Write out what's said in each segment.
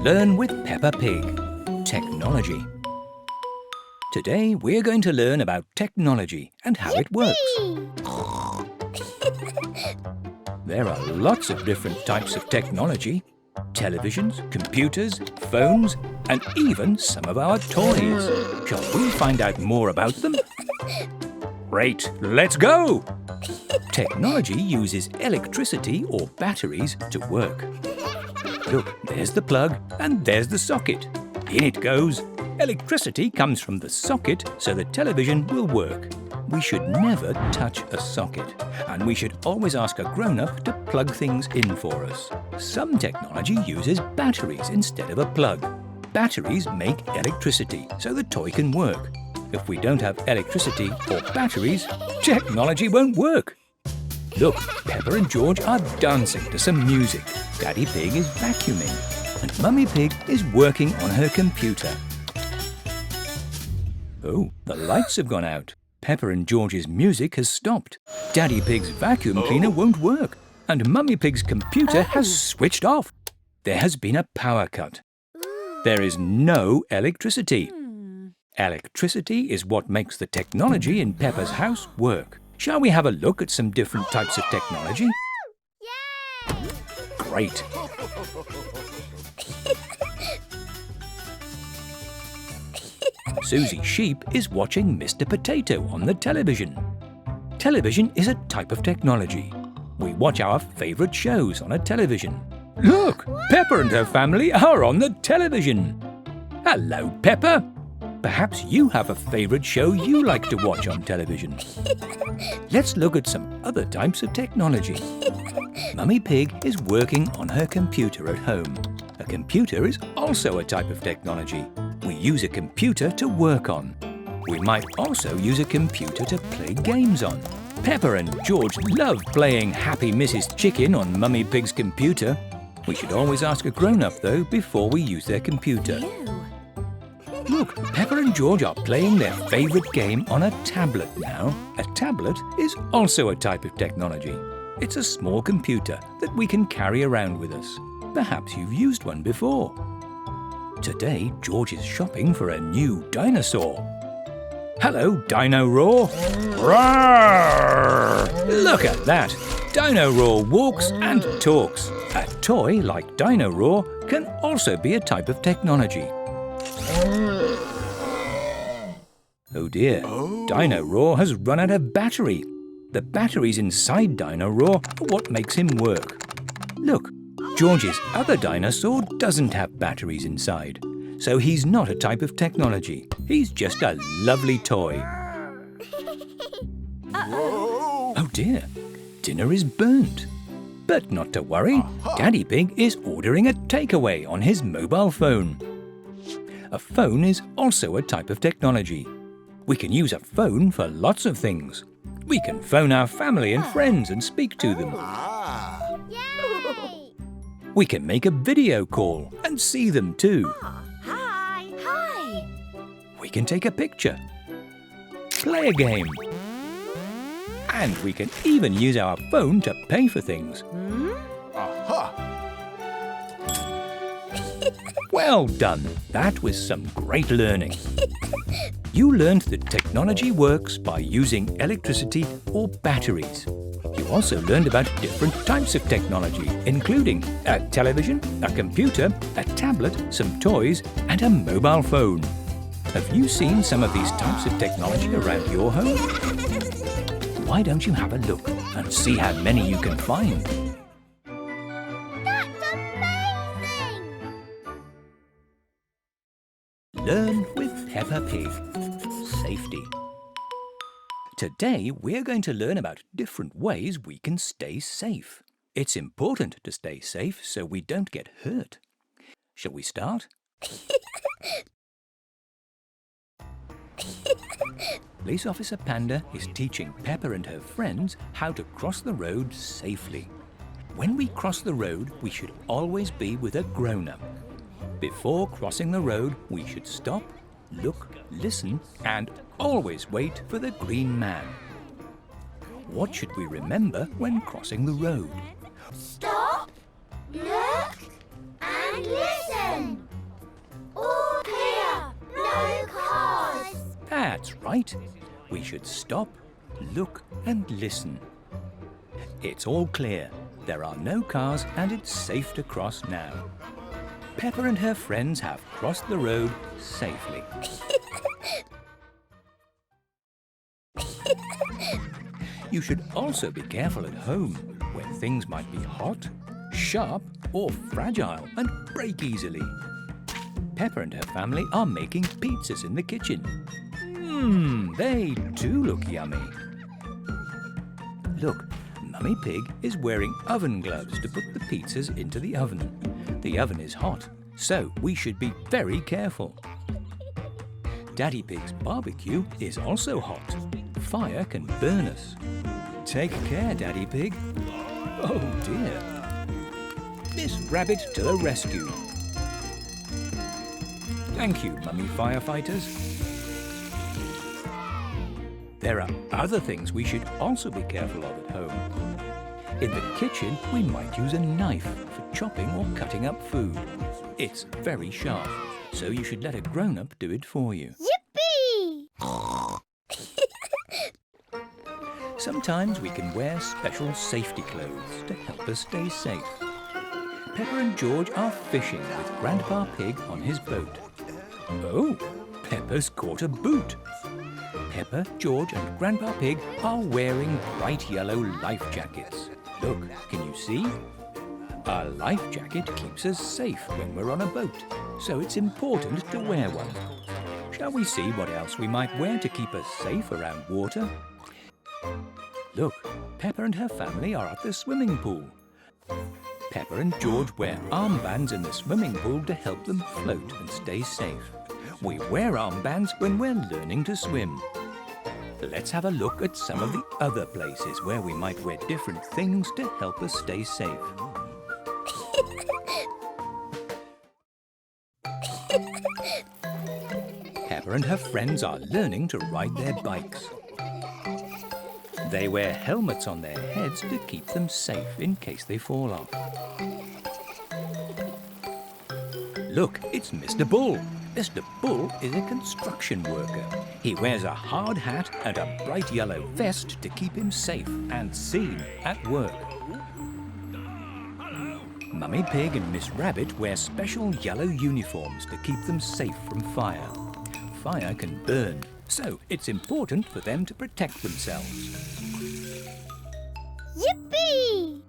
Learn with Peppa Pig. Technology. Today we're going to learn about technology and how it works. There are lots of different types of technology. Televisions, computers, phones, and even some of our toys. Shall we find out more about them? Great, let's go! Technology uses electricity or batteries to work. Look, there's the plug and there's the socket. In it goes. Electricity comes from the socket so the television will work. We should never touch a socket, and we should always ask a grown-up to plug things in for us. Some technology uses batteries instead of a plug. Batteries make electricity so the toy can work. If we don't have electricity or batteries, technology won't work. Look, Peppa and George are dancing to some music. Daddy Pig is vacuuming, and Mummy Pig is working on her computer. Oh, the lights have gone out. Peppa and George's music has stopped. Daddy Pig's vacuum cleaner won't work, and Mummy Pig's computer has switched off. There has been a power cut. There is no electricity. Electricity is what makes the technology in Peppa's house work. Shall we have a look at some different types of technology? Yay! Great. Susie Sheep is watching Mr. Potato on the television. Television is a type of technology. We watch our favourite shows on a television. Look, Peppa and her family are on the television. Hello, Peppa. Perhaps you have a favourite show you like to watch on television. Let's look at some other types of technology. Mummy Pig is working on her computer at home. A computer is also a type of technology. We use a computer to work on. We might also use a computer to play games on. Peppa and George love playing Happy Mrs. Chicken on Mummy Pig's computer. We should always ask a grown-up, though, before we use their computer. Look, Peppa and George are playing their favourite game on a tablet now. A tablet is also a type of technology. It's a small computer that we can carry around with us. Perhaps you've used one before. Today, George is shopping for a new dinosaur. Hello, Dino Roar. Roar! Look at that. Dino Roar walks and talks. A toy like Dino Roar can also be a type of technology. Oh dear, Dino Roar has run out of battery. The batteries inside Dino Roar are what makes him work. Look, George's other dinosaur doesn't have batteries inside, so he's not a type of technology. He's just a lovely toy. Oh dear, dinner is burnt. But not to worry, Daddy Pig is ordering a takeaway on his mobile phone. A phone is also a type of technology. We can use a phone for lots of things. We can phone our family and friends and speak to them. Yay! We can make a video call and see them too. Hi! Hi! We can take a picture, play a game, and we can even use our phone to pay for things. Well done. That was some great learning. You learned that technology works by using electricity or batteries. You also learned about different types of technology, including a television, a computer, a tablet, some toys, and a mobile phone. Have you seen some of these types of technology around your home? Why don't you have a look and see how many you can find? That's amazing! Learn with Peppa Pig. Safety. Today we're going to learn about different ways we can stay safe. It's important to stay safe so we don't get hurt. Shall we start? Police Officer Panda is teaching Peppa and her friends how to cross the road safely. When we cross the road, we should always be with a grown-up. Before crossing the road, we should stop, look, listen, and always wait for the green man. What should we remember when crossing the road? Stop, look, and listen. right. We should stop, look and listen. It's all clear. There are no cars and it's safe to cross now. Peppa and her friends have crossed the road safely. You should also be careful at home, where things might be hot, sharp or fragile and break easily. Peppa and her family are making pizzas in the kitchen. They do look yummy. Look, Mummy Pig is wearing oven gloves to put the pizzas into the oven. The oven is hot, so we should be very careful. Daddy Pig's barbecue is also hot. Fire can burn us. Take care, Daddy Pig. Oh dear. Miss Rabbit to the rescue. Thank you, Mummy Firefighters. There are other things we should also be careful of at home. In the kitchen, we might use a knife for chopping or cutting up food. It's very sharp, so you should let a grown-up do it for you. Yippee! Sometimes we can wear special safety clothes to help us stay safe. Peppa and George are fishing with Grandpa Pig on his boat. Oh, Peppa's caught a boot. Peppa, George and Grandpa Pig are wearing bright yellow life jackets. Look, can you see? A life jacket keeps us safe when we're on a boat, so it's important to wear one. Shall we see what else we might wear to keep us safe around water? Look, Peppa and her family are at the swimming pool. Peppa and George wear armbands in the swimming pool to help them float and stay safe. We wear armbands when we're learning to swim. Let's have a look at some of the other places where we might wear different things to help us stay safe. Peppa and her friends are learning to ride their bikes. They wear helmets on their heads to keep them safe in case they fall off. Look, it's Mr. Bull. Mr. Bull is a construction worker. He wears a hard hat and a bright yellow vest to keep him safe and seen at work. Mummy Pig and Miss Rabbit wear special yellow uniforms to keep them safe from fire. Fire can burn, so it's important for them to protect themselves. Yippee!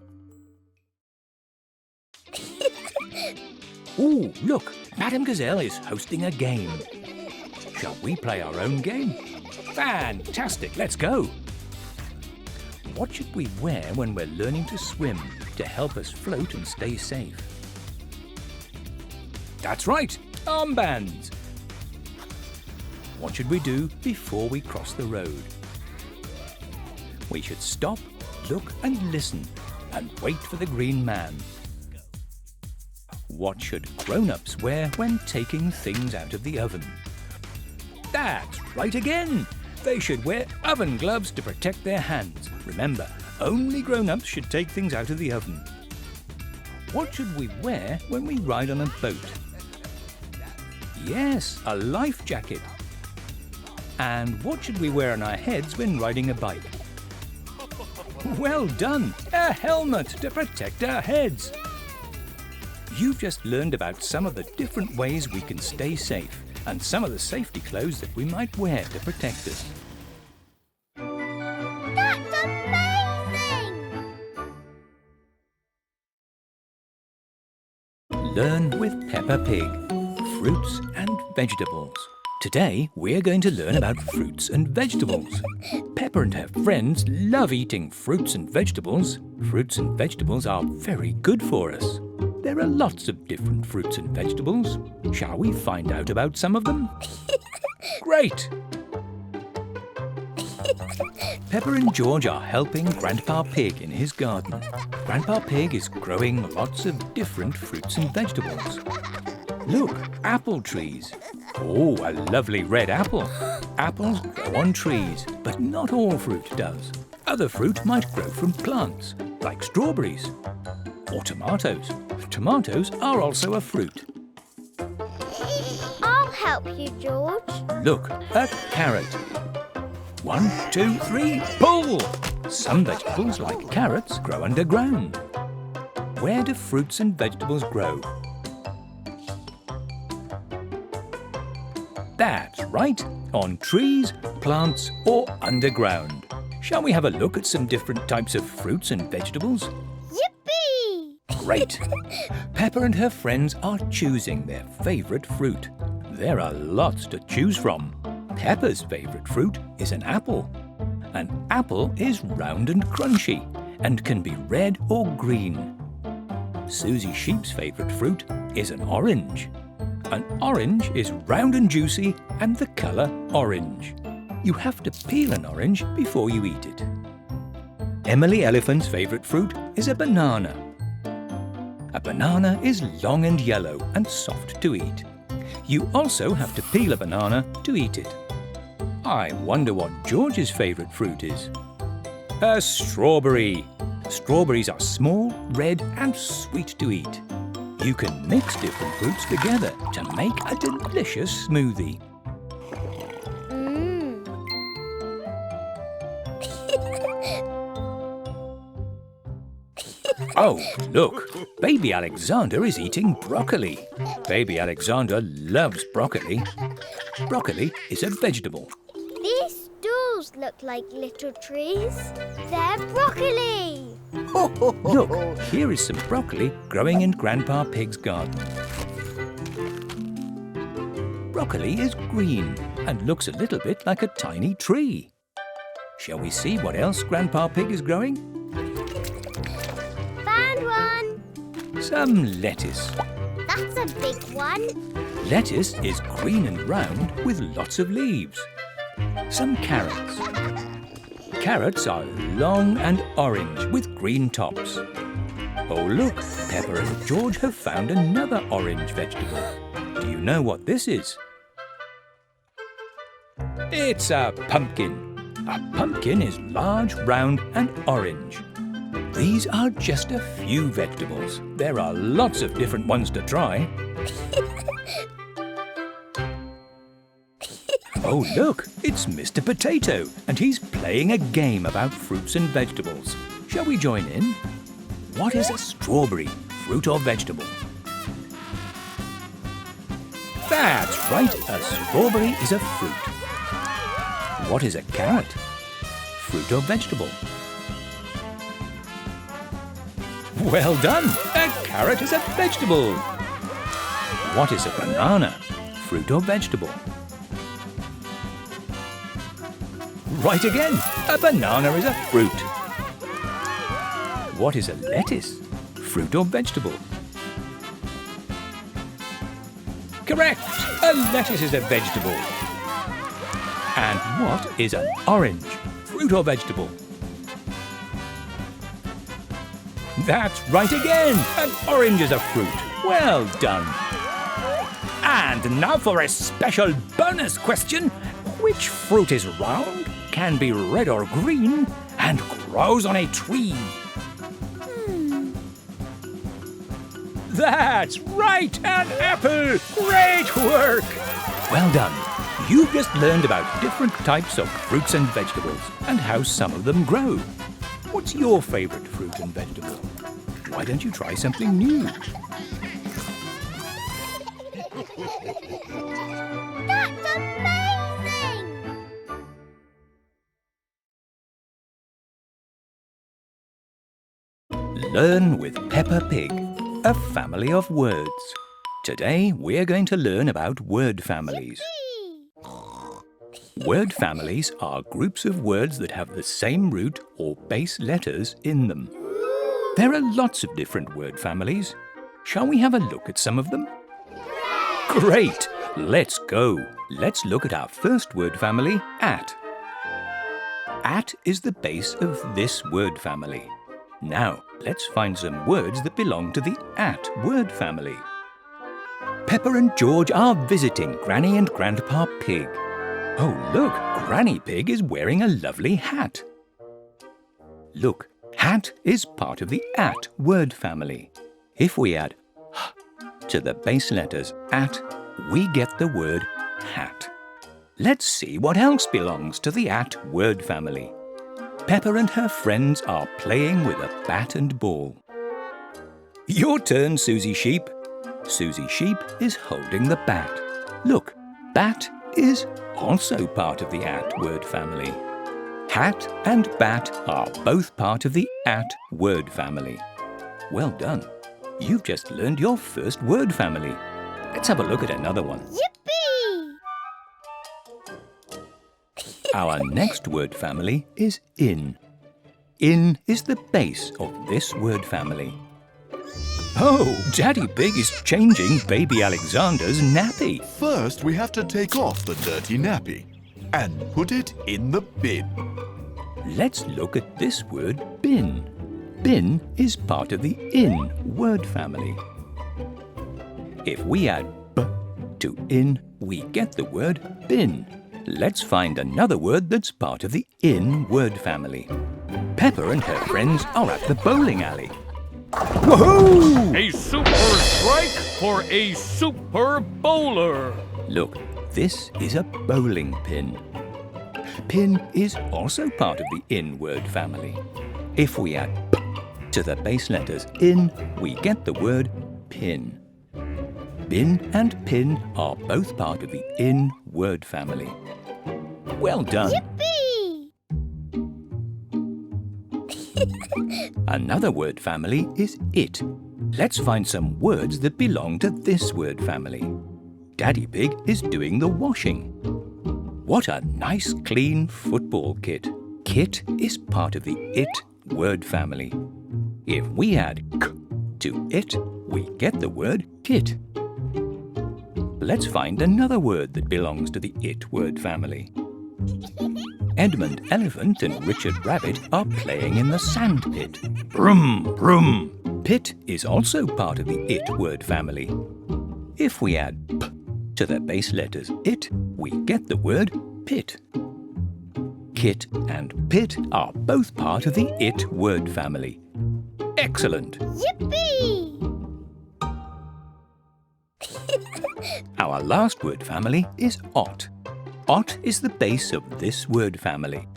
Ooh, look! Madame Gazelle is hosting a game. Shall we play our own game? Fantastic! Let's go! What should we wear when we're learning to swim to help us float and stay safe? That's right! Armbands! What should we do before we cross the road? We should stop, look and listen and wait for the green man. What should grown-ups wear when taking things out of the oven? That's right again! They should wear oven gloves to protect their hands. Remember, only grown-ups should take things out of the oven. What should we wear when we ride on a boat? Yes, a life jacket. And what should we wear on our heads when riding a bike? Well done! A helmet to protect our heads. You've just learned about some of the different ways we can stay safe and some of the safety clothes that we might wear to protect us. That's amazing! Learn with Peppa Pig. Fruits and vegetables. Today we're going to learn about fruits and vegetables. Peppa and her friends love eating fruits and vegetables. Fruits and vegetables are very good for us. There are lots of different fruits and vegetables. Shall we find out about some of them? Great! Peppa and George are helping Grandpa Pig in his garden. Grandpa Pig is growing lots of different fruits and vegetables. Look, apple trees. Oh, a lovely red apple. Apples grow on trees, but not all fruit does. Other fruit might grow from plants, like strawberries or tomatoes. Tomatoes are also a fruit. I'll help you, George. Look, a carrot. 1, 2, 3, pull! Some vegetables, like carrots, grow underground. Where do fruits and vegetables grow? That's right, on trees, plants or underground. Shall we have a look at some different types of fruits and vegetables? Yippee! Great! Peppa and her friends are choosing their favourite fruit. There are lots to choose from. Peppa's favourite fruit is an apple. An apple is round and crunchy and can be red or green. Susie Sheep's favourite fruit is an orange. An orange is round and juicy and the colour orange. You have to peel an orange before you eat it. Emily Elephant's favourite fruit is a banana. A banana is long and yellow and soft to eat. You also have to peel a banana to eat it. I wonder what George's favourite fruit is. A strawberry. Strawberries are small, red and sweet to eat. You can mix different fruits together to make a delicious smoothie. Oh, look! Baby Alexander is eating broccoli. Baby Alexander loves broccoli. Broccoli is a vegetable. These stools look like little trees. They're broccoli. Look, here is some broccoli growing in Grandpa Pig's garden. Broccoli is green and looks a little bit like a tiny tree. Shall we see what else Grandpa Pig is growing? Found one. Some lettuce. That's a big one. Lettuce is green and round with lots of leaves. Some carrots. Carrots are long and orange with green tops. Oh look, Peppa and George have found another orange vegetable. Do you know what this is? It's a pumpkin. A pumpkin is large, round and orange. These are just a few vegetables. There are lots of different ones to try. Oh look, it's Mr. Potato and he's playing a game about fruits and vegetables. Shall we join in? What is a strawberry, fruit or vegetable? That's right, a strawberry is a fruit. What is a carrot? Fruit or vegetable? Well done! A carrot is a vegetable. What is a banana? Fruit or vegetable? Right again! A banana is a fruit. What is a lettuce? Fruit or vegetable? Correct! A lettuce is a vegetable. And what is an orange? Fruit or vegetable? That's right again! An orange is a fruit. Well done! And now for a special bonus question. Which fruit is round, can be red or green, and grows on a tree? That's right! An apple! Great work! Well done! You've just learned about different types of fruits and vegetables and how some of them grow. What's your favourite fruit and vegetable? Why don't you try something new? That's amazing! Learn with Peppa Pig, a family of words. Today we're going to learn about word families. Word families are groups of words that have the same root or base letters in them. There are lots of different word families. Shall we have a look at some of them? Great! Let's go. Let's look at our first word family, at. At is the base of this word family. Now, let's find some words that belong to the at word family. Peppa and George are visiting Granny and Grandpa Pig. Oh, look, Granny Pig is wearing a lovely hat. Look, hat is part of the at word family. If we add h to the base letters at, we get the word hat. Let's see what else belongs to the at word family. Peppa and her friends are playing with a bat and ball. Your turn, Susie Sheep. Susie Sheep is holding the bat. Look, bat is also part of the at word family. Hat and bat are both part of the at word family. Well done. You've just learned your first word family. Let's have a look at another one. Yippee! Our next word family is in. In is the base of this word family. Oh, Daddy Pig is changing baby Alexander's nappy. First, we have to take off the dirty nappy and put it in the bin. Let's look at this word bin. Bin is part of the in word family. If we add b to in, we get the word bin. Let's find another word that's part of the in word family. Peppa and her friends are at the bowling alley. Woohoo! A super strike for a super bowler. Look, this is a bowling pin. Pin is also part of the in word family. If we add p to the base letters in, we get the word pin. Bin and pin are both part of the in word family. Well done. Yippee! Another word family is it. Let's find some words that belong to this word family. Daddy Pig is doing the washing. What a nice clean football kit. Kit is part of the it word family. If we add k to it, we get the word kit. Let's find another word that belongs to the it word family. Edmund Elephant and Richard Rabbit are playing in the sand pit. Brum, brum. Pit is also part of the it word family. If we add p to the base letters it, we get the word pit. Kit and pit are both part of the it word family. Excellent! Yippee! Our last word family is ot. Ot is the base of this word family.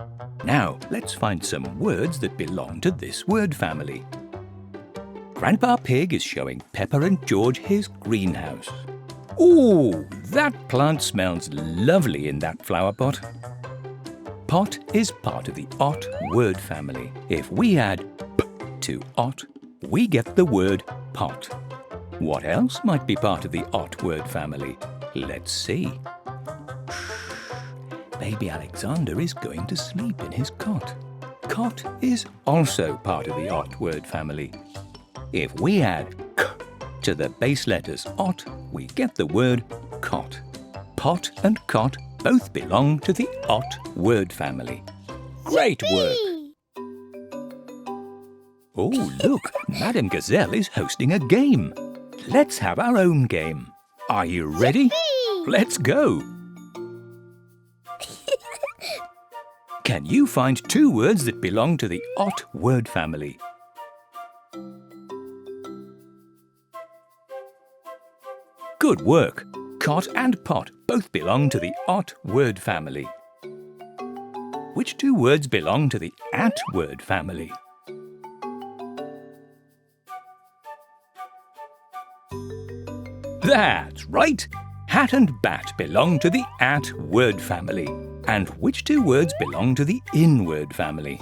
Now, let's find some words that belong to this word family. Grandpa Pig is showing Peppa and George his greenhouse. Ooh, that plant smells lovely in that flower pot. Pot is part of the ot word family. If we add p to ot, we get the word pot. What else might be part of the ot word family? Let's see. Baby Alexander is going to sleep in his cot. Cot is also part of the ot word family. If we add k to the base letters ot, we get the word cot. Pot and cot both belong to the ot word family. Great work! Yippee! Oh, look, Madame Gazelle is hosting a game. Let's have our own game. Are you ready? Yippee! Let's go! Can you find two words that belong to the ot word family? Good work! Cot and pot both belong to the ot word family. Which two words belong to the at word family? That's right! Hat and bat belong to the at word family. And which two words belong to the in word family?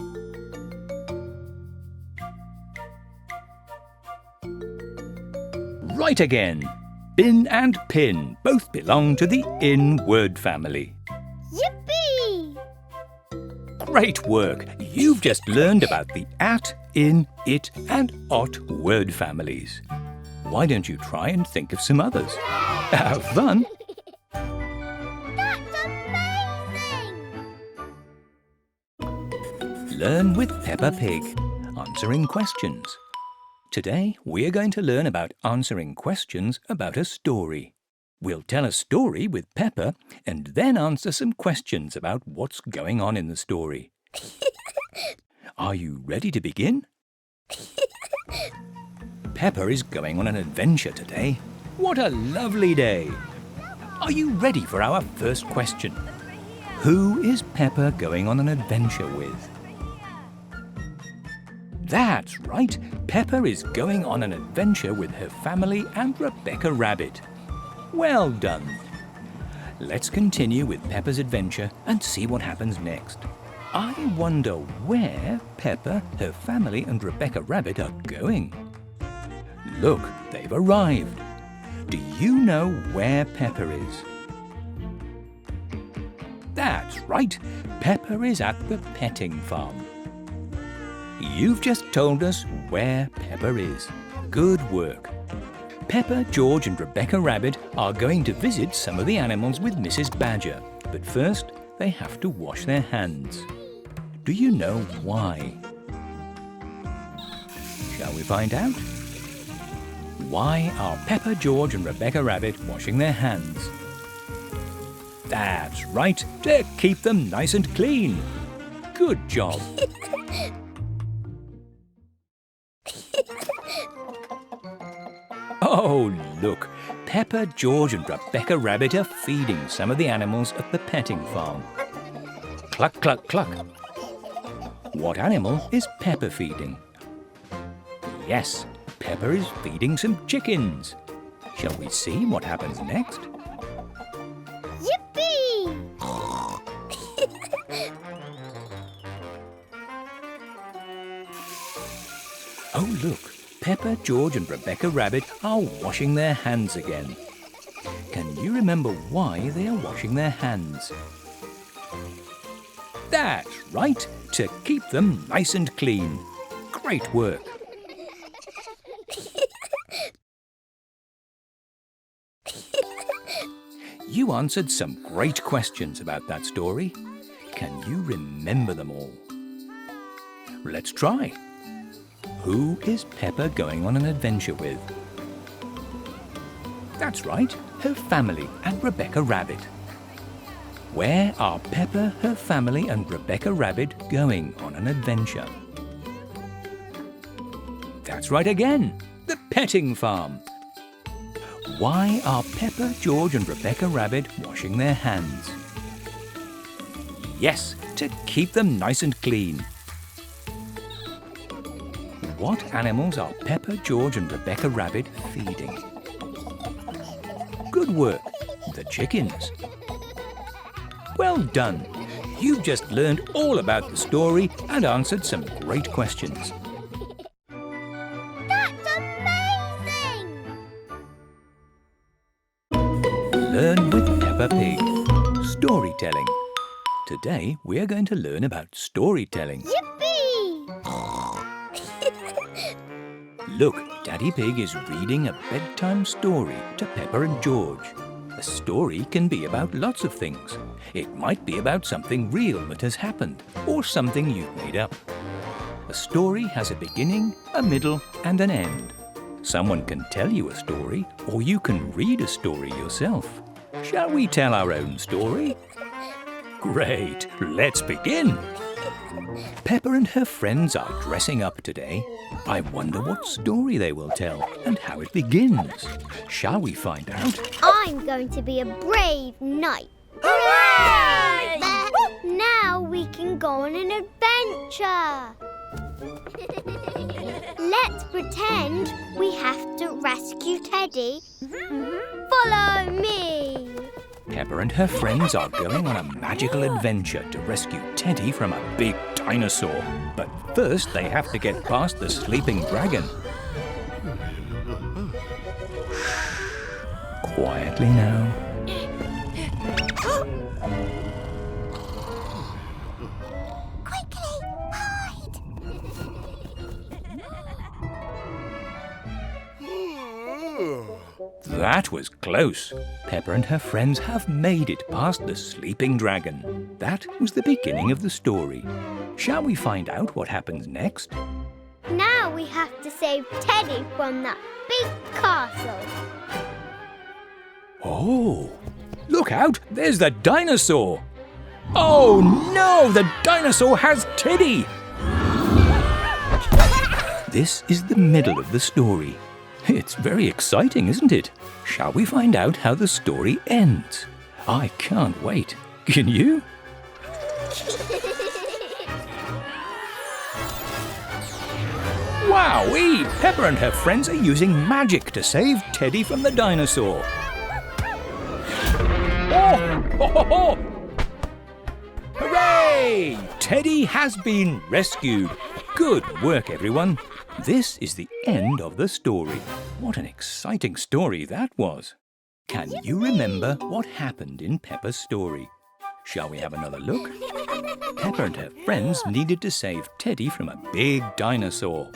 Right again! Bin and pin both belong to the in word family. Yippee! Great work! You've just learned about the at, in, it and ot word families. Why don't you try and think of some others? Have fun! That's amazing! Learn with Peppa Pig, answering questions. Today we are going to learn about answering questions about a story. We'll tell a story with Peppa and then answer some questions about what's going on in the story. Are you ready to begin? Peppa is going on an adventure today. What a lovely day! Are you ready for our first question? Who is Peppa going on an adventure with? That's right, Peppa is going on an adventure with her family and Rebecca Rabbit. Well done. Let's continue with Peppa's adventure and see what happens next. I wonder where Peppa, her family and Rebecca Rabbit are going. Look, they've arrived. Do you know where Peppa is? That's right, Peppa is at the petting farm. You've just told us where Peppa is. Good work. Peppa, George and Rebecca Rabbit are going to visit some of the animals with Mrs. Badger. But first, they have to wash their hands. Do you know why? Shall we find out? Why are Peppa, George and Rebecca Rabbit washing their hands? That's right, to keep them nice and clean. Good job. Oh, look, Peppa, George and Rebecca Rabbit are feeding some of the animals at the petting farm. Cluck, cluck, cluck. What animal is Peppa feeding? Yes, Peppa is feeding some chickens. Shall we see what happens next? Yippee! Oh, look, Peppa, George and Rebecca Rabbit are washing their hands again. Can you remember why they are washing their hands? That's right, to keep them nice and clean. Great work. You answered some great questions about that story. Can you remember them all? Let's try. Who is Peppa going on an adventure with? That's right, her family and Rebecca Rabbit. Where are Peppa, her family and Rebecca Rabbit going on an adventure? That's right again, the petting farm. Why are Peppa, George and Rebecca Rabbit washing their hands? Yes, to keep them nice and clean. What animals are Peppa, George and Rebecca Rabbit feeding? Good work, the chickens. Well done. You've just learned all about the story and answered some great questions. That's amazing! Learn with Peppa Pig. Storytelling. Today we're going to learn about storytelling. Yippee! Look, Daddy Pig is reading a bedtime story to Peppa and George. A story can be about lots of things. It might be about something real that has happened, or something you've made up. A story has a beginning, a middle, and an end. Someone can tell you a story, or you can read a story yourself. Shall we tell our own story? Great, let's begin. Peppa and her friends are dressing up today. I wonder what story they will tell and how it begins. Shall we find out? I'm going to be a brave knight. Hooray! Now we can go on an adventure. Let's pretend we have to rescue Teddy. Follow me. Peppa and her friends are going on a magical adventure to rescue Teddy from a big dinosaur. But first they have to get past the sleeping dragon. Quietly now. Quickly, hide! That was close. Peppa and her friends have made it past the sleeping dragon. That was the beginning of the story. Shall we find out what happens next? Now we have to save Teddy from that big castle. Oh, look out, there's the dinosaur. Oh no, the dinosaur has Teddy. This is the middle of the story. It's very exciting, isn't it? Shall we find out how the story ends? I can't wait. Can you? Wowee! Peppa and her friends are using magic to save Teddy from the dinosaur. Oh! Ho, ho, ho! Hooray! Teddy has been rescued. Good work, everyone. This is the end of the story. What an exciting story that was. Can you remember what happened in Peppa's story? Shall we have another look? Peppa and her friends needed to save Teddy from a big dinosaur.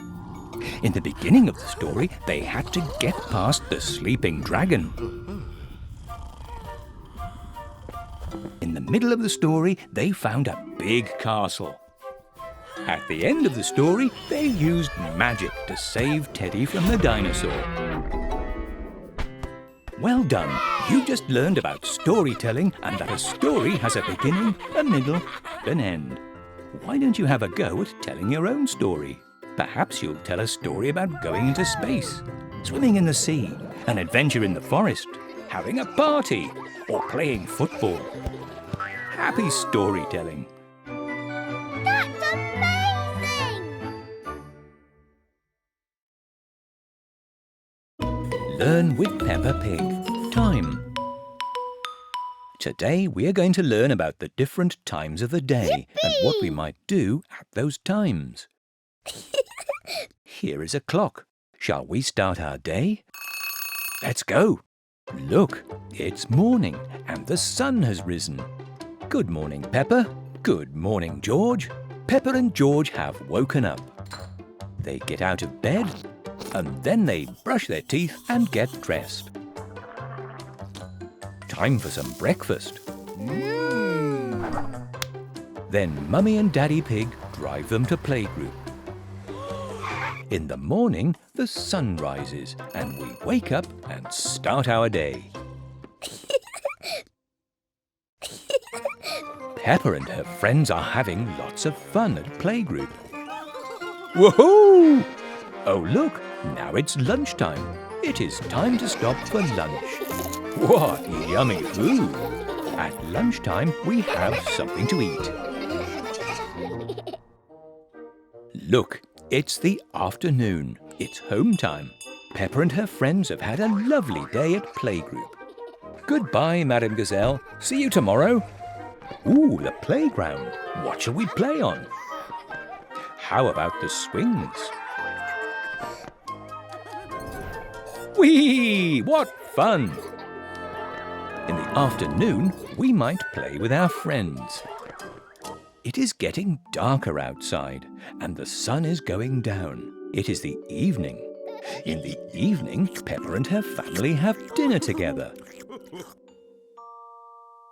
In the beginning of the story, they had to get past the sleeping dragon. In the middle of the story, they found a big castle. At the end of the story, they used magic to save Teddy from the dinosaur. Well done! You just learned about storytelling and that a story has a beginning, a middle, and an end. Why don't you have a go at telling your own story? Perhaps you'll tell a story about going into space, swimming in the sea, an adventure in the forest, having a party, or playing football. Happy storytelling! That's amazing! Learn with Peppa Pig. Time. Today we are going to learn about the different times of the day and what we might do at those times. Here is a clock. Shall we start our day? Let's go. Look, it's morning and the sun has risen. Good morning, Peppa. Good morning, George. Peppa and George have woken up. They get out of bed and then they brush their teeth and get dressed. Time for some breakfast. Then Mummy and Daddy Pig drive them to Playgroup. In the morning, the sun rises and we wake up and start our day. Peppa and her friends are having lots of fun at Playgroup. Woohoo! Oh look, now it's lunchtime. It is time to stop for lunch. What yummy food! At lunchtime, we have something to eat. Look, it's the afternoon. It's home time. Peppa and her friends have had a lovely day at Playgroup. Goodbye, Madame Gazelle. See you tomorrow. Ooh, the playground. What shall we play on? How about the swings? Whee! What fun! In the afternoon, we might play with our friends. It is getting darker outside and the sun is going down. It is the evening. In the evening, Peppa and her family have dinner together.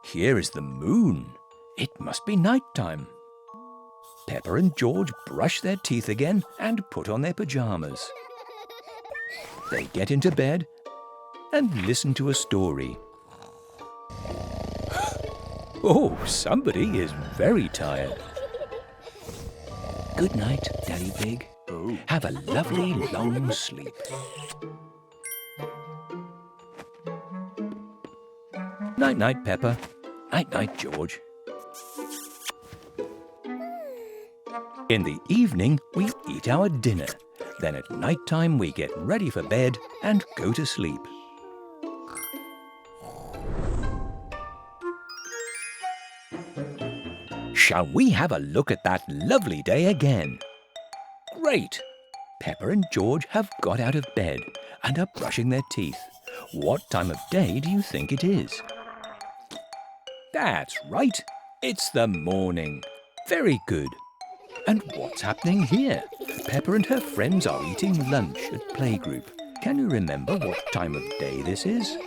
Here is the moon. It must be night time. Peppa and George brush their teeth again and put on their pajamas. They get into bed and listen to a story. Oh, somebody is very tired. Good night, Daddy Pig. Have a lovely long sleep. Night-night, Peppa. Night-night, George. In the evening, we eat our dinner. Then at night time, we get ready for bed and go to sleep. Shall we have a look at that lovely day again? Great! Peppa and George have got out of bed and are brushing their teeth. What time of day do you think it is? That's right, it's the morning. Very good. And what's happening here? Peppa and her friends are eating lunch at Playgroup. Can you remember what time of day this is?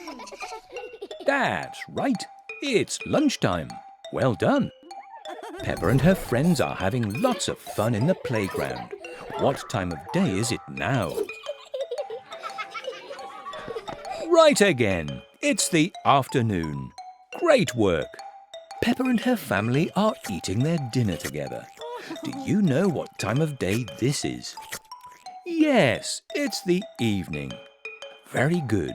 That's right, it's lunchtime. Well done. Peppa and her friends are having lots of fun in the playground. What time of day is it now? Right again. It's the afternoon. Great work. Peppa and her family are eating their dinner together. Do you know what time of day this is? Yes, it's the evening. Very good.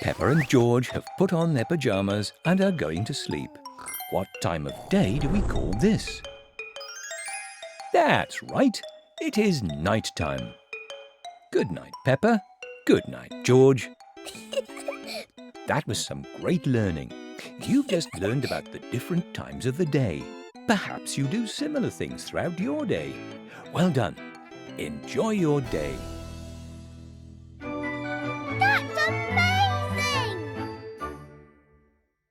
Peppa and George have put on their pajamas and are going to sleep. What time of day do we call this? That's right. It is night time. Good night, Peppa. Good night, George. That was some great learning. You've just learned about the different times of the day. Perhaps you do similar things throughout your day. Well done. Enjoy your day.